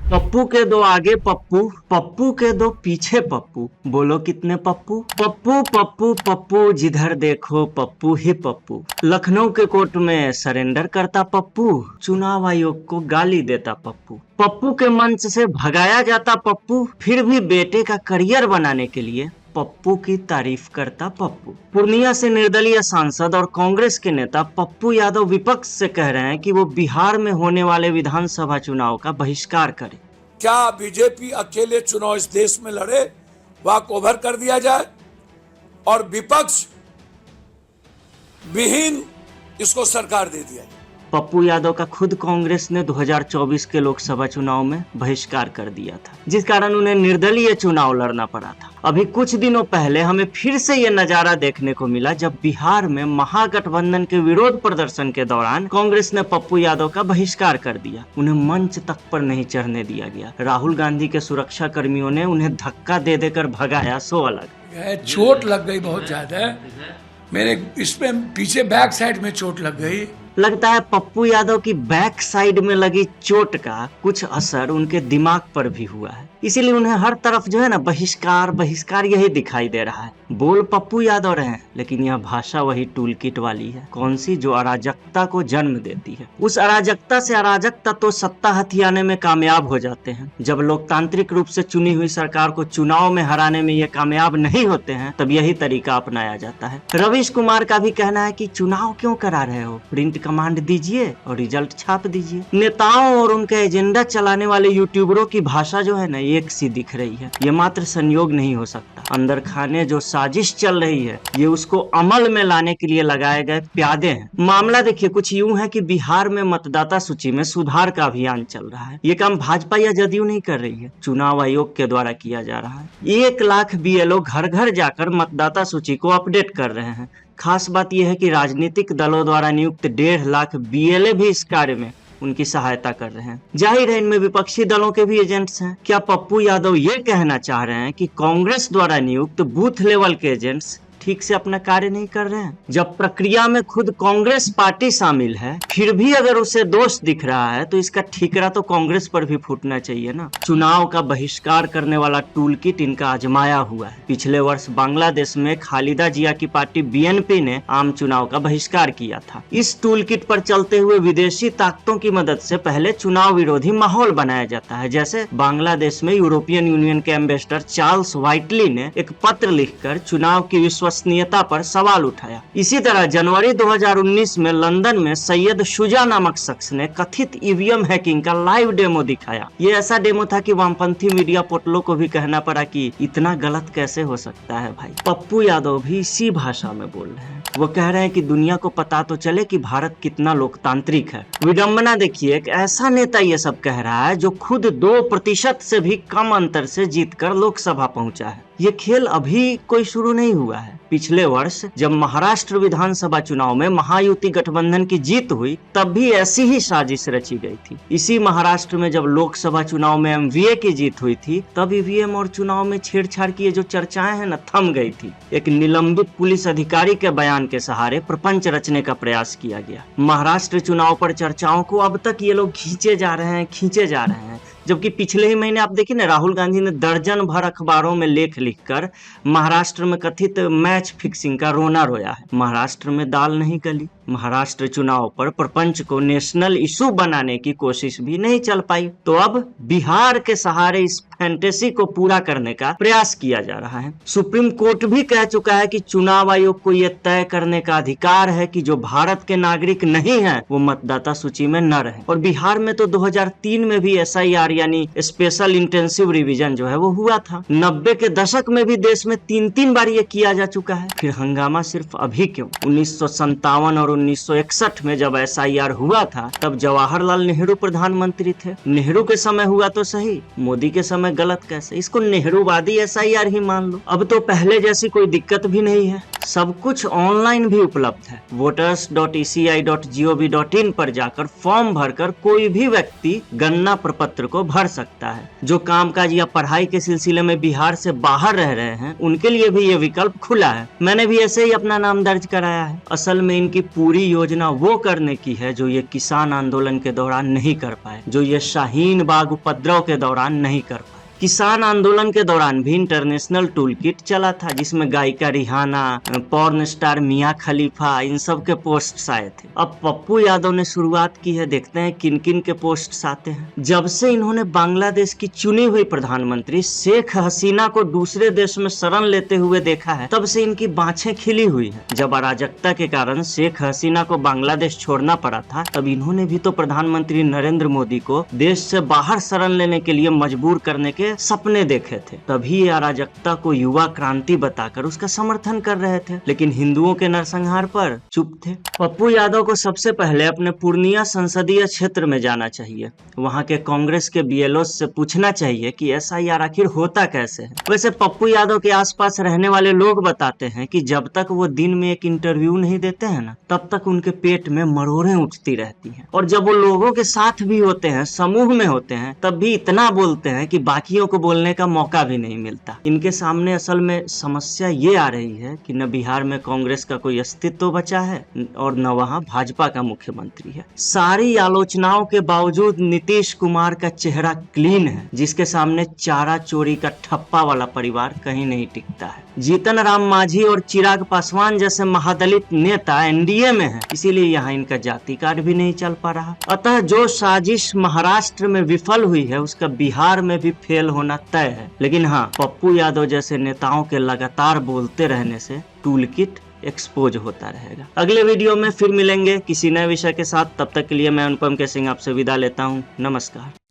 पप्पू के दो आगे पप्पू, पप्पू के दो पीछे पप्पू, बोलो कितने पप्पू? पप्पू पप्पू पप्पू जिधर देखो पप्पू ही पप्पू। लखनऊ के कोर्ट में सरेंडर करता पप्पू, चुनाव आयोग को गाली देता पप्पू। पप्पू के मंच से भगाया जाता पप्पू, फिर भी बेटे का करियर बनाने के लिए पप्पू की तारीफ करता पप्पू। पूर्णिया से निर्दलीय सांसद और कांग्रेस के नेता पप्पू यादव विपक्ष से कह रहे हैं कि वो बिहार में होने वाले विधानसभा चुनाव का बहिष्कार करे। क्या बीजेपी अकेले चुनाव इस देश में लड़े, वह कवर कर दिया जाए और विपक्ष विहीन इसको सरकार दे दिया जाए। पप्पू यादव का खुद कांग्रेस ने 2024 के लोकसभा चुनाव में बहिष्कार कर दिया था, जिस कारण उन्हें निर्दलीय चुनाव लड़ना पड़ा था। अभी कुछ दिनों पहले हमें फिर से ये नजारा देखने को मिला जब बिहार में महागठबंधन के विरोध प्रदर्शन के दौरान कांग्रेस ने पप्पू यादव का बहिष्कार कर दिया। उन्हें मंच तक पर नहीं चढ़ने दिया गया। राहुल गांधी के सुरक्षा कर्मियों ने उन्हें धक्का दे देकर भगाया, सो अलग। चोट लग गई बहुत ज्यादा, मेरे इसमें पीछे बैक साइड में चोट लग गई। लगता है पप्पू यादव की बैक साइड में लगी चोट का कुछ असर उनके दिमाग पर भी हुआ है, इसीलिए उन्हें हर तरफ जो है ना बहिष्कार बहिष्कार यही दिखाई दे रहा है। बोल पप्पू यादव रहे हैं, लेकिन यह भाषा वही टूल किट वाली है, कौन सी, जो अराजकता को जन्म देती है। उस अराजकता से अराजक तत्व सत्ता हथियाने में कामयाब हो जाते हैं। जब लोकतांत्रिक रूप से चुनी हुई सरकार को चुनाव में हराने में ये कामयाब नहीं होते हैं, तब यही तरीका अपनाया जाता है। रवीश कुमार का भी कहना है कि चुनाव क्यों करा रहे हो, प्रिंट कमांड दीजिए और रिजल्ट छाप दीजिए। नेताओं और उनके एजेंडा चलाने वाले यूट्यूबरों की भाषा जो है ना एक सी दिख रही है। ये मात्र संयोग नहीं हो सकता, अंदर खाने जो साजिश चल रही है ये उसको अमल में लाने के लिए लगाए गए प्यादे हैं। मामला देखिए कुछ यूं है कि बिहार में मतदाता सूची में सुधार का अभियान चल रहा है। ये काम भाजपा या जदयू नहीं कर रही है, चुनाव आयोग के द्वारा किया जा रहा है। 1 लाख बीएलओ घर घर जाकर मतदाता सूची को अपडेट कर रहे हैं। खास बात यह है कि राजनीतिक दलों द्वारा नियुक्त 1.5 लाख बीएलए भी इस कार्य में उनकी सहायता कर रहे हैं। जाहिर है इनमें विपक्षी दलों के भी एजेंट्स हैं। क्या पप्पू यादव ये कहना चाह रहे हैं कि कांग्रेस द्वारा नियुक्त बूथ लेवल के एजेंट्स ठीक से अपना कार्य नहीं कर रहे हैं? जब प्रक्रिया में खुद कांग्रेस पार्टी शामिल है, फिर भी अगर उसे दोष दिख रहा है तो इसका ठीकरा तो कांग्रेस पर भी फूटना चाहिए ना। चुनाव का बहिष्कार करने वाला टूल किट इनका आजमाया हुआ है। पिछले वर्ष बांग्लादेश में खालिदा जिया की पार्टी बीएनपी ने आम चुनाव का बहिष्कार किया था। इस टूल किट पर चलते हुए विदेशी ताकतों की मदद से पहले चुनाव विरोधी माहौल बनाया जाता है। जैसे बांग्लादेश में यूरोपियन यूनियन के एम्बेसडर चार्ल्स व्हाइटली ने एक पत्र लिखकर चुनाव की विश्वसनीयता पर सवाल उठाया। इसी तरह जनवरी 2019 में लंदन में सैयद शुजा नामक शख्स ने कथित ईवीएम हैकिंग का लाइव डेमो दिखाया। ये ऐसा डेमो था कि वामपंथी मीडिया पोर्टलों को भी कहना पड़ा कि इतना गलत कैसे हो सकता है भाई। पप्पू यादव भी इसी भाषा में बोल रहे हैं। वो कह रहे हैं कि दुनिया को पता तो चले कि भारत कितना लोकतांत्रिक है। विडंबना देखिए, एक ऐसा नेता ये सब कह रहा है जो खुद 2% से भी कम अंतर से जीतकर लोकसभा पहुंचा है। ये खेल अभी कोई शुरू नहीं हुआ है। पिछले वर्ष जब महाराष्ट्र विधानसभा चुनाव में महायुति गठबंधन की जीत हुई, तब भी ऐसी ही साजिश रची गई थी। इसी महाराष्ट्र में जब लोकसभा चुनाव में एमवीए की जीत हुई थी, तब ईवीएम और चुनाव में छेड़छाड़ की जो चर्चाएं हैं ना, थम गई थी। एक निलंबित पुलिस अधिकारी के बयान के सहारे प्रपंच रचने का प्रयास किया गया। महाराष्ट्र चुनाव पर चर्चाओं को अब तक ये लोग खींचे जा रहे हैं, जबकि पिछले ही महीने आप देखिए ना, राहुल गांधी ने दर्जन भर अखबारों में लेख लिखकर महाराष्ट्र में कथित मैच फिक्सिंग का रोना रोया है। महाराष्ट्र में दाल नहीं गली। महाराष्ट्र चुनाव पर प्रपंच को नेशनल इशू बनाने की कोशिश भी नहीं चल पाई, तो अब बिहार के सहारे इस फैंटेसी को पूरा करने का प्रयास किया जा रहा है। सुप्रीम कोर्ट भी कह चुका है कि चुनाव आयोग को यह तय करने का अधिकार है कि जो भारत के नागरिक नहीं हैं वो मतदाता सूची में न रहे। और बिहार में तो 2003 में भी SIR यानी स्पेशल इंटेंसिव रिवीजन जो है वो हुआ था। 90 के दशक में भी देश में 3 बार ये किया जा चुका है। फिर हंगामा सिर्फ अभी क्यों? 1957 और 1961 में जब SIR हुआ था, तब जवाहरलाल नेहरू प्रधानमंत्री थे। नेहरू के समय हुआ तो सही, मोदी के समय गलत कैसे? इसको नेहरूवादी SIR ही मान लो। अब तो पहले जैसी कोई दिक्कत भी नहीं है, सब कुछ ऑनलाइन भी उपलब्ध है। voters.eci.gov.in पर जाकर फॉर्म भरकर कोई भी व्यक्ति गणना प्रपत्र को भर सकता है। जो कामकाज या पढ़ाई के सिलसिले में बिहार से बाहर रह रहे हैं, उनके लिए भी ये विकल्प खुला है। मैंने भी ऐसे ही अपना नाम दर्ज कराया है। असल में इनकी पूरी योजना वो करने की है जो ये किसान आंदोलन के दौरान नहीं कर पाए, जो ये शाहीन बाग उपद्रव के दौरान नहीं कर पाए। किसान आंदोलन के दौरान भी इंटरनेशनल टूल किट चला था, जिसमें गायिका रिहाना, पॉर्न स्टार मियां खलीफा, इन सब के पोस्ट्स आए थे। अब पप्पू यादव ने शुरुआत की है, देखते हैं किन किन के पोस्ट्स आते हैं। जब से इन्होंने बांग्लादेश की चुनी हुई प्रधानमंत्री शेख हसीना को दूसरे देश में शरण लेते हुए देखा है, तब से इनकी बाँछें खिली हुई है। जब अराजकता के कारण शेख हसीना को बांग्लादेश छोड़ना पड़ा था, तब इन्होंने भी तो प्रधानमंत्री नरेंद्र मोदी को देश से बाहर शरण लेने के लिए मजबूर करने के सपने देखे थे। तभी ये अराजकता को युवा क्रांति बताकर उसका समर्थन कर रहे थे, लेकिन हिंदुओं के नरसंहार पर चुप थे। पप्पू यादव को सबसे पहले अपने पूर्णिया संसदीय क्षेत्र में जाना चाहिए। वहां के कांग्रेस के बीएलओ से पूछना चाहिए कि एसआईआर आखिर होता कैसे है। वैसे पप्पू यादव के आसपास रहने वाले लोग बताते हैं कि जब तक वो दिन में एक इंटरव्यू नहीं देते हैं ना, तब तक उनके पेट में मरोड़ें उठती रहती हैं। और जब वो लोगों के साथ भी होते हैं, समूह में होते हैं, तब भी इतना बोलते हैं कि बाकियों को बोलने का मौका भी नहीं मिलता। इनके सामने असल में समस्या ये आ रही है कि न बिहार में कांग्रेस का कोई अस्तित्व बचा है और न वहां भाजपा का मुख्यमंत्री है। सारी आलोचनाओं के बावजूद नीतीश कुमार का चेहरा क्लीन है, जिसके सामने चारा चोरी का ठप्पा वाला परिवार कहीं नहीं टिकता है। जीतन राम मांझी और चिराग पासवान जैसे महादलित नेता एनडीए में हैं, इसीलिए यहाँ इनका जाति कार्ड भी नहीं चल पा रहा। अतः जो साजिश महाराष्ट्र में विफल हुई है, उसका बिहार में भी फेल होना तय है। लेकिन हाँ, पप्पू यादव जैसे नेताओं के लगातार बोलते रहने से टूल किट एक्सपोज होता रहेगा। अगले वीडियो में फिर मिलेंगे किसी नए विषय के साथ। तब तक के लिए मैं अनुपम के सिंह आपसे विदा लेता हूँ। नमस्कार।